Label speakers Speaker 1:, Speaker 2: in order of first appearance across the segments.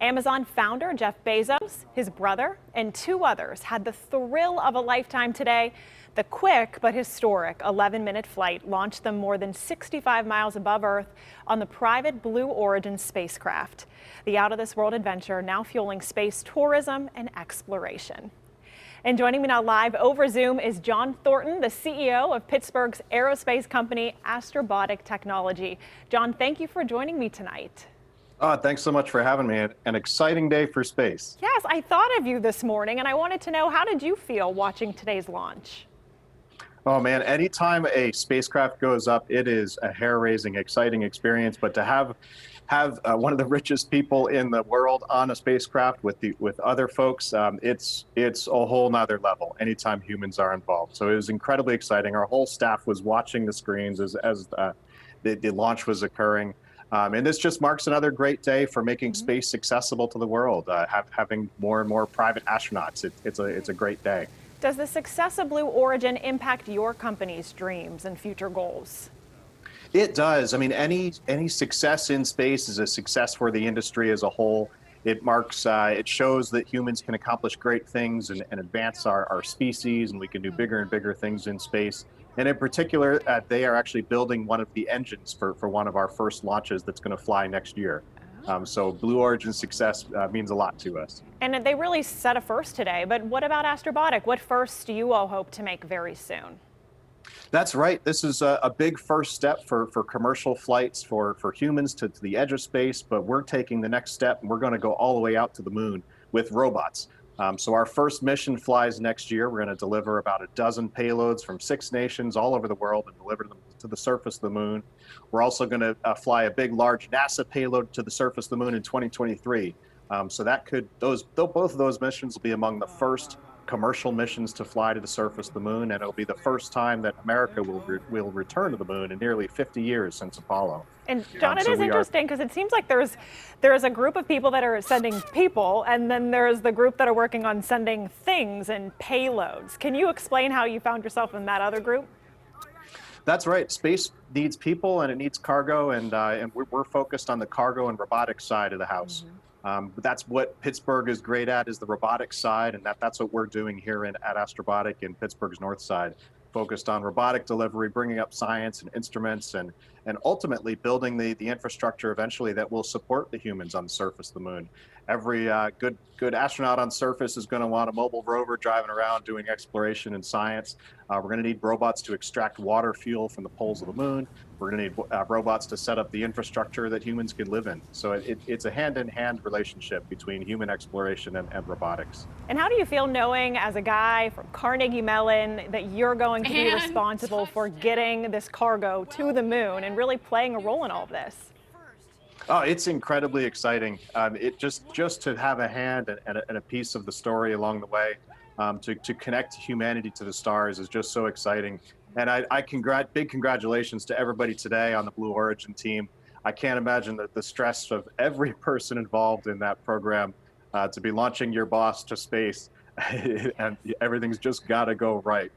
Speaker 1: Amazon founder Jeff Bezos, his brother, and two others had the thrill of a lifetime today. The quick but historic 11-minute flight launched them more than 65 miles above Earth on the private Blue Origin spacecraft. The out-of-this-world adventure now fueling space tourism and exploration. And joining me now live over Zoom is John Thornton, the CEO of Pittsburgh's aerospace company Astrobotic Technology. John, thank you for joining me tonight.
Speaker 2: Thanks so much for having me. An exciting day for space.
Speaker 1: Yes, I thought of you this morning, and I wanted to know, how did you feel watching today's launch?
Speaker 2: Oh man, anytime a spacecraft goes up, it is a hair-raising, exciting experience. But to have one of the richest people in the world on a spacecraft with other folks, it's a whole nother level anytime humans are involved. So it was incredibly exciting. Our whole staff was watching the screens as the launch was occurring. And this just marks another great day for making space accessible to the world, having more and more private astronauts. It's a great day.
Speaker 1: Does the success of Blue Origin impact your company's dreams and future goals?
Speaker 2: It does. I mean, any success in space is a success for the industry as a whole. It marks, it shows that humans can accomplish great things and advance our species, and we can do bigger and bigger things in space. And in particular, they are actually building one of the engines for one of our first launches that's going to fly next year. So Blue Origin's success means a lot to us.
Speaker 1: And they really set a first today, but what about Astrobotic? What firsts do you all hope to make very soon?
Speaker 2: That's right. This is a big first step for commercial flights for humans to the edge of space, but we're taking the next step and we're going to go all the way out to the moon with robots. So our first mission flies next year. We're going to deliver about a dozen payloads from 6 nations all over the world and deliver them to the surface of the moon. We're also going to fly a big, large NASA payload to the surface of the moon in 2023. So both of those missions will be among the first commercial missions to fly to the surface of the moon, and it'll be the first time that America will return to the moon in nearly 50 years since Apollo.
Speaker 1: And John, it is interesting because it seems like there's a group of people that are sending people, and then there's the group that are working on sending things and payloads. Can you explain how you found yourself in that other group?
Speaker 2: That's right. Space needs people and it needs cargo, and we're focused on the cargo and robotics side of the house. But that's what Pittsburgh is great at, is the robotics side, and that's what we're doing here at Astrobotic in Pittsburgh's north side, focused on robotic delivery, bringing up science and instruments, and ultimately building the infrastructure eventually that will support the humans on the surface of the moon. Every good astronaut on surface is going to want a mobile rover driving around doing exploration and science. We're going to need robots to extract water fuel from the poles of the moon. We're going to need robots to set up the infrastructure that humans can live in. So it's a hand-in-hand relationship between human exploration and robotics.
Speaker 1: And how do you feel knowing, as a guy from Carnegie Mellon, that you're going to be responsible for getting this cargo to the moon and really playing a role in all of this?
Speaker 2: Oh, it's incredibly exciting. It just to have a hand and a piece of the story along the way, to connect humanity to the stars is just so exciting. And big congratulations to everybody today on the Blue Origin team. I can't imagine the stress of every person involved in that program, to be launching your boss to space, and everything's just got to go right.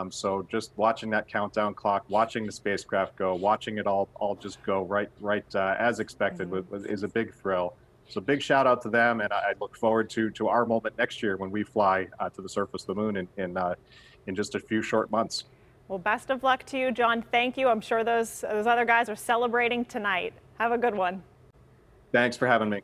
Speaker 2: So just watching that countdown clock, watching the spacecraft go, watching it all just go right as expected is a big thrill. So big shout out to them, and I look forward to our moment next year when we fly to the surface of the moon in just a few short months.
Speaker 1: Well, best of luck to you, John. Thank you. I'm sure those other guys are celebrating tonight. Have a good one.
Speaker 2: Thanks for having me.